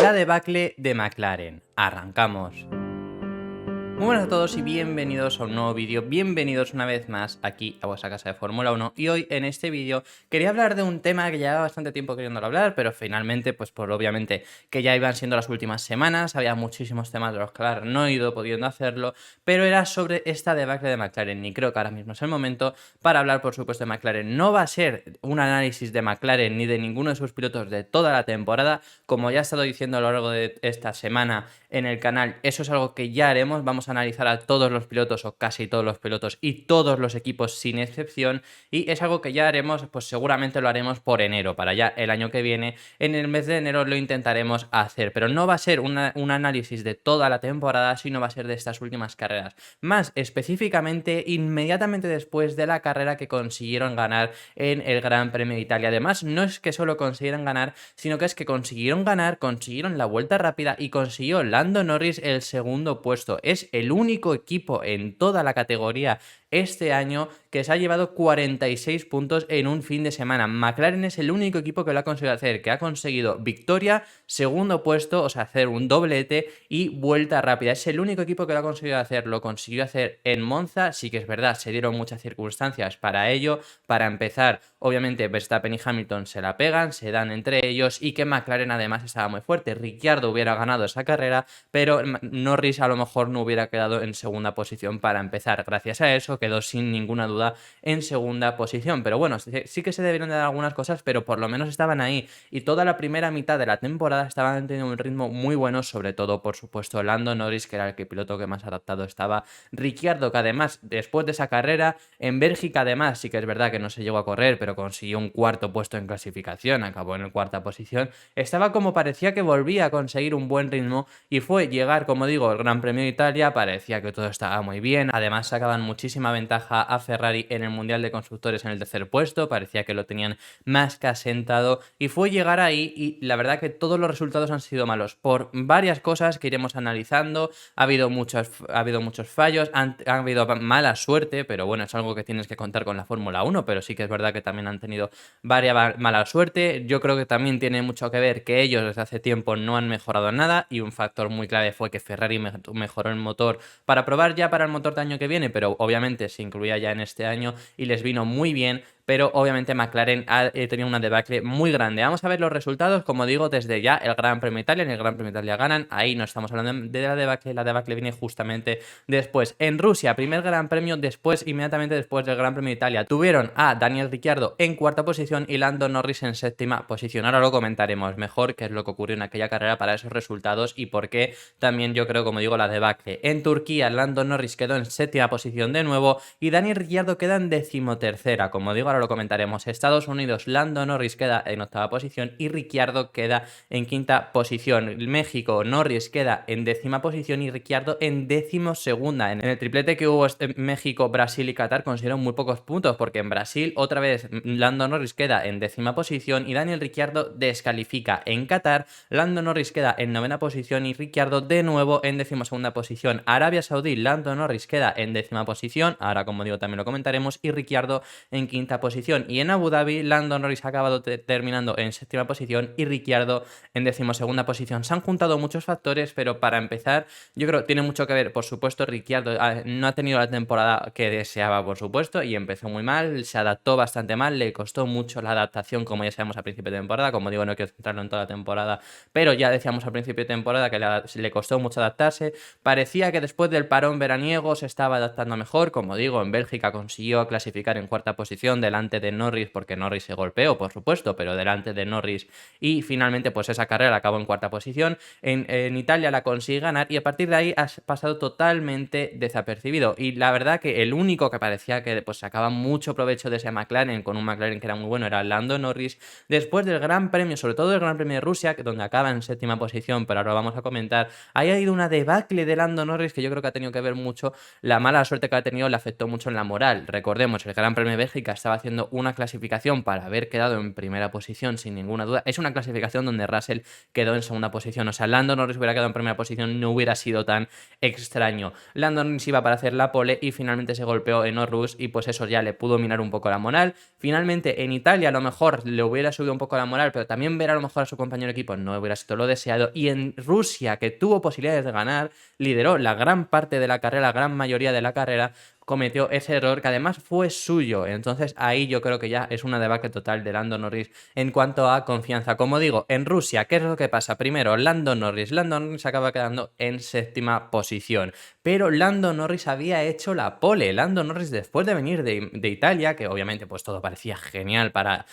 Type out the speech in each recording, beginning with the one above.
La debacle de McLaren. Arrancamos. Muy buenas a todos y bienvenidos a un nuevo vídeo, bienvenidos una vez más aquí a vuestra casa de Fórmula 1 y hoy en este vídeo quería hablar de un tema que llevaba bastante tiempo queriéndolo hablar, pero finalmente pues por obviamente que ya iban siendo las últimas semanas, había muchísimos temas de los que hablar, no he ido pudiendo hacerlo, pero era sobre esta debacle de McLaren y creo que ahora mismo es el momento para hablar por supuesto de McLaren. No va a ser un análisis de McLaren ni de ninguno de sus pilotos de toda la temporada, como ya he estado diciendo a lo largo de esta semana en el canal, eso es algo que ya haremos, vamos a analizar a todos los pilotos o casi todos los pilotos y todos los equipos sin excepción y es algo que ya haremos, pues seguramente lo haremos por enero, para ya el año que viene, en el mes de enero lo intentaremos hacer, pero no va a ser un análisis de toda la temporada, sino va a ser de estas últimas carreras, más específicamente inmediatamente después de la carrera que consiguieron ganar en el Gran Premio de Italia. Además, no es que solo consiguieran ganar, sino que es que consiguieron ganar, consiguieron la vuelta rápida y consiguió Lando Norris el segundo puesto. Es el único equipo en toda la categoría este año que se ha llevado 46 puntos en un fin de semana. McLaren es el único equipo que lo ha conseguido hacer, que ha conseguido victoria, segundo puesto, o sea, hacer un doblete y vuelta rápida. Es el único equipo que lo ha conseguido hacer, lo consiguió hacer en Monza, sí que es verdad, se dieron muchas circunstancias para ello. Para empezar, obviamente Verstappen y Hamilton se la pegan, se dan entre ellos y que McLaren además estaba muy fuerte. Ricciardo hubiera ganado esa carrera, pero Norris a lo mejor no hubiera quedado en segunda posición para empezar. Gracias a eso quedó sin ninguna duda en segunda posición. Pero bueno, sí que se debieron de dar algunas cosas, pero por lo menos estaban ahí. Y toda la primera mitad de la temporada estaban teniendo un ritmo muy bueno, sobre todo, por supuesto, Lando Norris, que era el piloto que más adaptado estaba. Ricciardo, que además, después de esa carrera, en Bélgica además, sí que es verdad que no se llegó a correr, pero consiguió un cuarto puesto en clasificación, acabó en la cuarta posición. Estaba como parecía que volvía a conseguir un buen ritmo y fue llegar, como digo, el Gran Premio de Italia, parecía que todo estaba muy bien. Además, sacaban muchísima ventaja a Ferrari en el Mundial de Constructores en el tercer puesto, parecía que lo tenían más que asentado y fue llegar ahí y la verdad que todos los resultados han sido malos por varias cosas que iremos analizando. Ha habido muchos fallos, ha habido mala suerte, pero bueno, es algo que tienes que contar con la Fórmula 1, pero sí que es verdad que también han tenido varias mala suerte. Yo creo que también tiene mucho que ver que ellos desde hace tiempo no han mejorado nada y un factor muy clave fue que Ferrari mejoró el motor para probar ya para el motor del año que viene, pero obviamente se incluía ya en este año y les vino muy bien. Pero obviamente McLaren ha tenido una debacle muy grande. Vamos a ver los resultados, como digo, desde ya el Gran Premio de Italia. En el Gran Premio de Italia ganan, ahí no estamos hablando de la debacle viene justamente después. En Rusia, primer Gran Premio, inmediatamente después del Gran Premio de Italia, tuvieron a Daniel Ricciardo en cuarta posición y Lando Norris en séptima posición. Ahora lo comentaremos mejor qué es lo que ocurrió en aquella carrera para esos resultados y por qué también yo creo, como digo, la debacle. En Turquía, Lando Norris quedó en séptima posición de nuevo y Daniel Ricciardo queda en decimotercera, como digo, ahora lo comentaremos. Estados Unidos, Lando Norris queda en octava posición y Ricciardo queda en quinta posición. México, Norris queda en décima posición y Ricciardo en decimosegunda. En el triplete que hubo México, Brasil y Qatar consiguieron muy pocos puntos porque en Brasil otra vez Lando Norris queda en décima posición y Daniel Ricciardo descalifica. En Qatar, Lando Norris queda en novena posición y Ricciardo de nuevo en decimosegunda posición. Arabia Saudí, Lando Norris queda en décima posición, ahora como digo también lo comentaremos, y Ricciardo en quinta posición. Y en Abu Dhabi, Lando Norris ha acabado terminando en séptima posición y Ricciardo en decimosegunda posición. Se han juntado muchos factores, pero para empezar, yo creo que tiene mucho que ver, por supuesto, Ricciardo no ha tenido la temporada que deseaba, por supuesto, y empezó muy mal, se adaptó bastante mal, le costó mucho la adaptación, como ya sabemos al principio de temporada, como digo, no quiero centrarlo en toda la temporada, pero ya decíamos al principio de temporada que le costó mucho adaptarse. Parecía que después del parón veraniego se estaba adaptando mejor, como digo, en Bélgica consiguió clasificar en cuarta posición delante de Norris, porque Norris se golpeó, por supuesto, pero delante de Norris y finalmente pues esa carrera acabó en cuarta posición. En Italia la consigue ganar y a partir de ahí ha pasado totalmente desapercibido y la verdad que el único que parecía que pues sacaba mucho provecho de ese McLaren, con un McLaren que era muy bueno, era Lando Norris. Después del Gran Premio, sobre todo el Gran Premio de Rusia, donde acaba en séptima posición, pero ahora lo vamos a comentar, ahí ha ido una debacle de Lando Norris que yo creo que ha tenido que ver mucho, la mala suerte que ha tenido le afectó mucho en la moral. Recordemos, el Gran Premio de Bélgica estaba haciendo una clasificación para haber quedado en primera posición sin ninguna duda. Es una clasificación donde Russell quedó en segunda posición, o sea, Lando Norris hubiera quedado en primera posición, no hubiera sido tan extraño. Lando Norris iba para hacer la pole y finalmente se golpeó en Horus y pues eso ya le pudo minar un poco la moral. Finalmente en Italia a lo mejor le hubiera subido un poco la moral, pero también ver a lo mejor a su compañero de equipo no hubiera sido lo deseado. Y en Rusia, que tuvo posibilidades de ganar, lideró la gran parte de la carrera, la gran mayoría de la carrera, cometió ese error que además fue suyo. Entonces ahí yo creo que ya es una debacle total de Lando Norris en cuanto a confianza. Como digo, en Rusia, ¿qué es lo que pasa? Primero, Lando Norris acaba quedando en séptima posición, pero Lando Norris había hecho la pole. Lando Norris, después de venir de Italia, que obviamente pues todo parecía genial para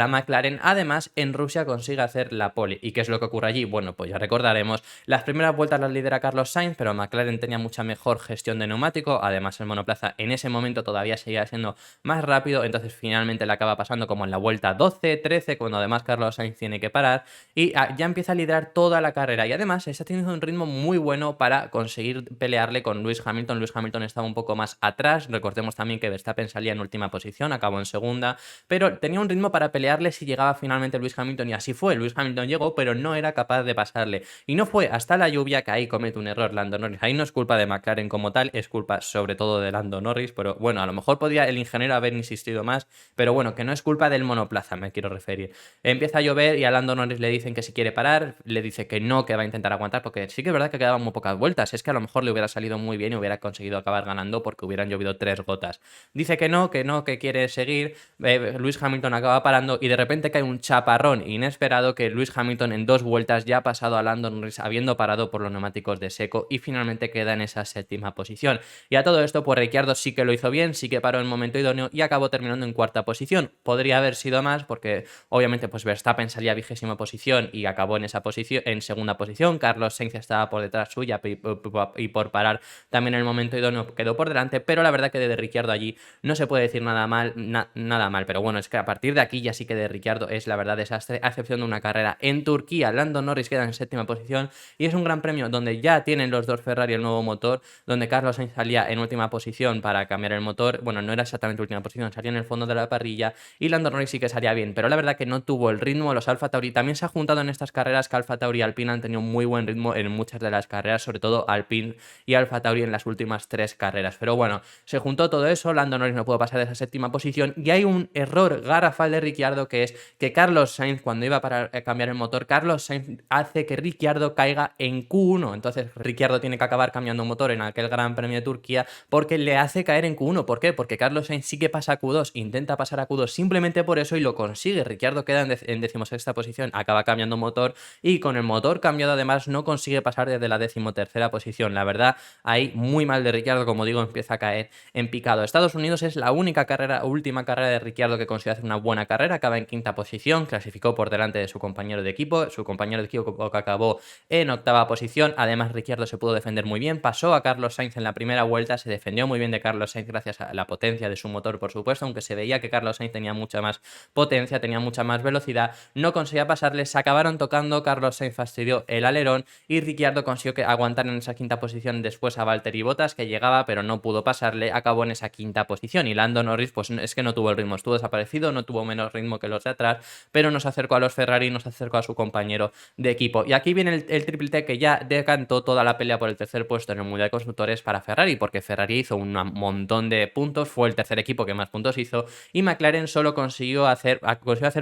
McLaren, además en Rusia consigue hacer la pole. ¿Y qué es lo que ocurre allí? Bueno, pues ya recordaremos, las primeras vueltas las lidera Carlos Sainz, pero McLaren tenía mucha mejor gestión de neumático, además el monoplaza en ese momento todavía seguía siendo más rápido, entonces finalmente le acaba pasando como en la vuelta 12, 13, cuando además Carlos Sainz tiene que parar y ya empieza a liderar toda la carrera y además está teniendo un ritmo muy bueno para conseguir pelearle con Lewis Hamilton. Lewis Hamilton estaba un poco más atrás, recordemos también que Verstappen salía en última posición, acabó en segunda, pero tenía un ritmo para pelearle si llegaba finalmente Lewis Hamilton y así fue. Lewis Hamilton llegó, pero no era capaz de pasarle y no fue hasta la lluvia que ahí comete un error Lando Norris. Ahí no es culpa de McLaren como tal, es culpa sobre todo de Lando Norris, pero bueno, a lo mejor podría el ingeniero haber insistido más, pero bueno, que no es culpa del monoplaza, me quiero referir. Empieza a llover y a Lando Norris le dicen que si quiere parar, le dice que no, que va a intentar aguantar, porque sí que es verdad que quedaban muy pocas vueltas, es que a lo mejor le hubiera salido muy bien y hubiera conseguido acabar ganando porque hubieran llovido 3 gotas. Dice que no, que quiere seguir, Lewis Hamilton acaba parando y de repente cae un chaparrón inesperado que Lewis Hamilton en 2 vueltas ya ha pasado a Lando Norris habiendo parado por los neumáticos de seco y finalmente queda en esa séptima posición. Y a todo esto, pues Ricciardo sí que lo hizo bien, sí que paró en momento idóneo y acabó terminando en cuarta posición. Podría haber sido más porque obviamente pues Verstappen salía a 20ª posición y acabó en esa posición, en segunda posición. Carlos Sainz estaba por detrás suya y por parar también en el momento idóneo quedó por delante, pero la verdad que de Ricciardo allí no se puede decir nada mal, nada mal, pero bueno, es que a partir de aquí ya sí que de Ricciardo es la verdad desastre, a excepción de una carrera en Turquía. Lando Norris queda en séptima posición y es un gran premio donde ya tienen los dos Ferrari el nuevo motor, donde Carlos Sainz salía en última posición para cambiar el motor, bueno, no era exactamente última posición, salía en el fondo de la parrilla y Lando Norris sí que salía bien, pero la verdad que no tuvo el ritmo. Los Alfa Tauri también se ha juntado en estas carreras que Alfa Tauri y Alpine han tenido muy buen ritmo en muchas de las carreras, sobre todo Alpine y Alfa Tauri en las últimas 3 carreras, pero bueno, se juntó todo eso, Lando Norris no pudo pasar de esa séptima posición y hay un error garrafal de Ricciardo, que es que Carlos Sainz, cuando iba para cambiar el motor, Carlos Sainz hace que Ricciardo caiga en Q1, entonces Ricciardo tiene que acabar cambiando motor en aquel Gran Premio de Turquía porque le hace caer en Q1. ¿Por qué? Porque Carlos Sainz sí que pasa a Q2, intenta pasar a Q2 simplemente por eso y lo consigue. Ricciardo queda en 16ª posición, acaba cambiando motor y con el motor cambiado además no consigue pasar desde la 13ª posición. La verdad, ahí muy mal de Ricciardo, como digo, empieza a caer en picado. Estados Unidos es la única última carrera de Ricciardo que consigue hacer una buena carrera, acaba en 5ª posición, clasificó por delante de su compañero de equipo que acabó en 8ª posición. Además, Ricciardo se pudo defender muy bien, pasó a Carlos Sainz en la primera vuelta, se defendió muy bien de Carlos Sainz gracias a la potencia de su motor, por supuesto, aunque se veía que Carlos Sainz tenía mucha más potencia, tenía mucha más velocidad, no conseguía pasarle, se acabaron tocando, Carlos Sainz fastidió el alerón y Ricciardo consiguió aguantar en esa 5ª posición después a Valtteri Bottas, que llegaba pero no pudo pasarle, acabó en esa 5ª posición y Lando Norris pues es que no tuvo el ritmo, estuvo desaparecido, no tuvo menos ritmo que los de atrás, pero nos acercó a los Ferrari, nos acercó a su compañero de equipo. Y aquí viene el Triple T que ya decantó toda la pelea por el tercer puesto en el Mundial de Constructores para Ferrari, porque Ferrari hizo un montón de puntos, fue el tercer equipo que más puntos hizo y McLaren solo consiguió hacer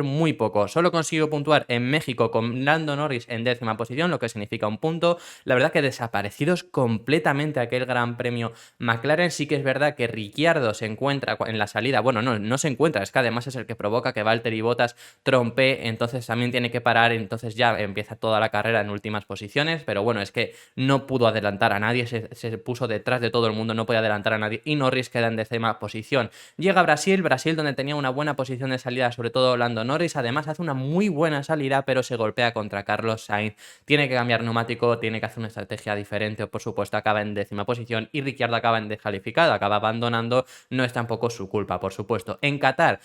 muy poco, solo consiguió puntuar en México con Lando Norris en 10ª posición, lo que significa un punto. La verdad que desaparecidos completamente aquel Gran Premio McLaren. Sí que es verdad que Ricciardo se encuentra en la salida, bueno, no se encuentra, es que además es el que provoca que Valtteri Bottas trompee, entonces también tiene que parar, entonces ya empieza toda la carrera en últimas posiciones, pero bueno, es que no pudo adelantar a nadie, se puso detrás de todo el mundo, no podía adelantar a nadie y Norris queda en 10ª posición. Llega Brasil donde tenía una buena posición de salida, sobre todo Lando Norris, además hace una muy buena salida, pero se golpea contra Carlos Sainz, tiene que cambiar neumático, tiene que hacer una estrategia diferente, por supuesto acaba en 10ª posición y Ricciardo acaba en descalificado, acaba abandonando, no es tampoco su culpa, por supuesto. En Qatar,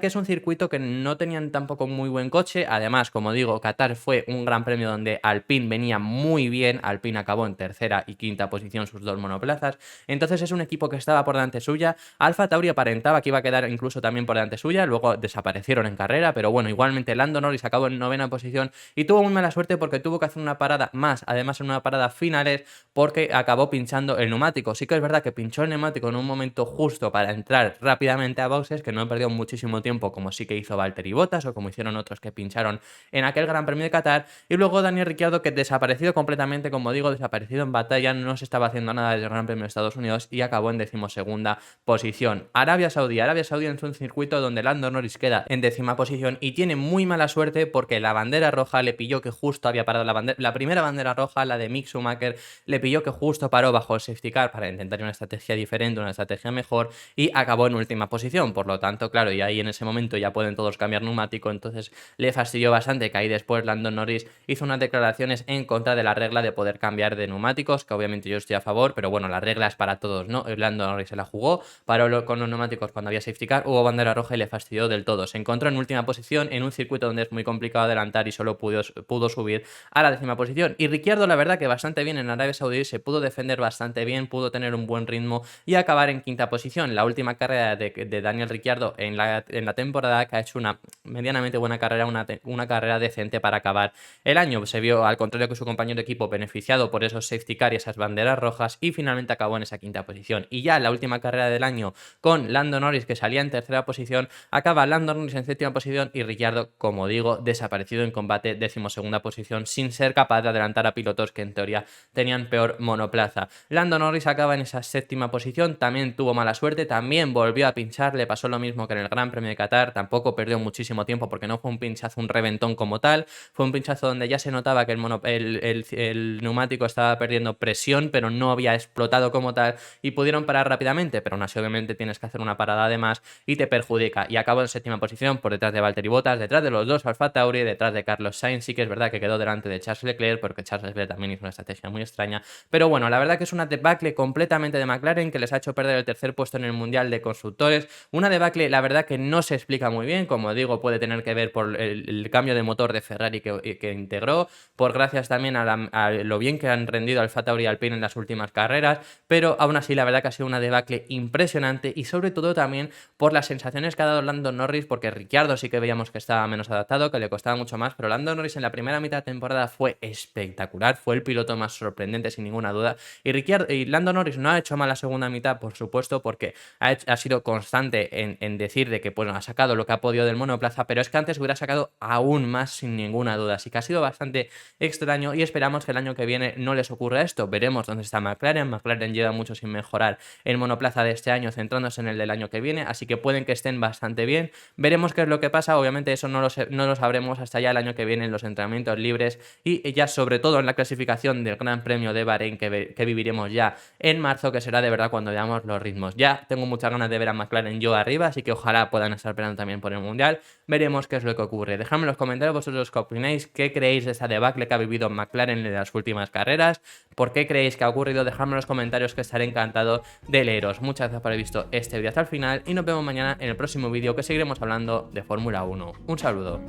que es un circuito que no tenían tampoco muy buen coche, además, como digo, Qatar fue un gran premio donde Alpine venía muy bien, Alpine acabó en 3ª y 5ª posición sus dos monoplazas, entonces es un equipo que estaba por delante suya. Alfa Tauri aparentaba que iba a quedar incluso también por delante suya, luego desaparecieron en carrera, pero bueno, igualmente Lando Norris acabó en 9ª posición y tuvo muy mala suerte porque tuvo que hacer una parada más, además en una parada finales, porque acabó pinchando el neumático. Sí que es verdad que pinchó el neumático en un momento justo para entrar rápidamente a boxes, que no perdió muchísimo tiempo como sí que hizo Valtteri Bottas o como hicieron otros que pincharon en aquel Gran Premio de Qatar. Y luego Daniel Ricciardo, que desaparecido completamente, como digo, desaparecido en batalla, no se estaba haciendo nada del Gran Premio de Estados Unidos y acabó en 12ª posición. Arabia Saudí es un circuito donde Lando Norris queda en 10ª posición y tiene muy mala suerte porque la bandera roja le pilló que justo había parado la primera bandera roja, la de Mick Schumacher, le pilló que justo paró bajo el safety car para intentar una estrategia diferente, una estrategia mejor, y acabó en última posición. Por lo tanto, claro, y ahí en ese momento ya pueden todos cambiar neumático, entonces le fastidió bastante que ahí después Lando Norris hizo unas declaraciones en contra de la regla de poder cambiar de neumáticos, que obviamente yo estoy a favor, pero bueno, la regla es para todos, ¿no? Lando Norris se la jugó, paró con los neumáticos cuando había safety car, hubo bandera roja y le fastidió del todo. Se encontró en última posición en un circuito donde es muy complicado adelantar y solo pudo subir a la 10ª posición. Y Ricciardo, la verdad que bastante bien en Arabia Saudí, se pudo defender bastante bien, pudo tener un buen ritmo y acabar en 5ª posición. La última carrera de Daniel Ricciardo en la temporada, que ha hecho una medianamente buena carrera, una carrera decente para acabar el año. Se vio, al contrario que su compañero de equipo, beneficiado por esos safety car y esas banderas rojas y finalmente acabó en esa 5ª posición. Y ya la última carrera del año con Lando Norris, que salía en 3ª posición, acaba Lando Norris en 7ª posición y Ricciardo, como digo, desaparecido en combate, 12ª posición, sin ser capaz de adelantar a pilotos que en teoría tenían peor monoplaza. Lando Norris acaba en esa 7ª posición, también tuvo mala suerte, también volvió a pinchar, le pasó lo mismo que en el Gran Premio de Qatar, tampoco perdió muchísimo tiempo porque no fue un pinchazo, un reventón como tal, fue un pinchazo donde ya se notaba que el neumático estaba perdiendo presión, pero no había explotado como tal y pudieron parar rápidamente, pero aún así obviamente tienes que hacer una parada además y te perjudica. Y acabó en 7ª posición por detrás de Valtteri Bottas, detrás de los dos Alfa Tauri, detrás de Carlos Sainz. Sí que es verdad que quedó delante de Charles Leclerc porque Charles Leclerc también hizo una estrategia muy extraña, pero bueno, la verdad que es una debacle completamente de McLaren que les ha hecho perder el 3er puesto en el Mundial de Constructores, una debacle la verdad que no se explica muy bien, como digo, puede tener que ver por el cambio de motor de Ferrari que integró, por gracias también a lo bien que han rendido Alfa Tauri y Alpine en las últimas carreras, pero aún así la verdad que ha sido una debacle impresionante y sobre todo también por las sensaciones que ha dado Lando Norris, porque Ricciardo sí que veíamos que estaba menos adaptado, que le costaba mucho más, pero Lando Norris en la primera mitad de temporada fue espectacular, fue el piloto más sorprendente sin ninguna duda, y Lando Norris no ha hecho mal la segunda mitad, por supuesto, porque ha sido constante en decir de que bueno, ha sacado lo que ha podido del monoplaza, pero es que antes hubiera sacado aún más sin ninguna duda, así que ha sido bastante extraño y esperamos que el año que viene no les ocurra esto. Veremos dónde está McLaren. McLaren lleva mucho sin mejorar el monoplaza de este año, centrándose en el del año que viene, así que pueden que estén bastante bien. Veremos qué es lo que pasa, obviamente eso no lo sabremos hasta ya el año que viene en los entrenamientos libres y ya sobre todo en la clasificación del Gran Premio de Bahrein que viviremos ya en marzo, que será de verdad cuando veamos los ritmos. Ya tengo muchas ganas de ver a McLaren yo arriba, así que ojalá puedan estar peleando también por el Mundial. Veremos qué es lo que ocurre. Dejadme en los comentarios vosotros qué opináis, qué creéis de esa debacle que ha vivido McLaren en las últimas carreras, por qué creéis que ha ocurrido. Dejadme en los comentarios que estaré encantado de leeros. Muchas gracias por haber visto este vídeo hasta el final y nos vemos mañana en el próximo vídeo que seguiremos hablando de Fórmula 1. Un saludo.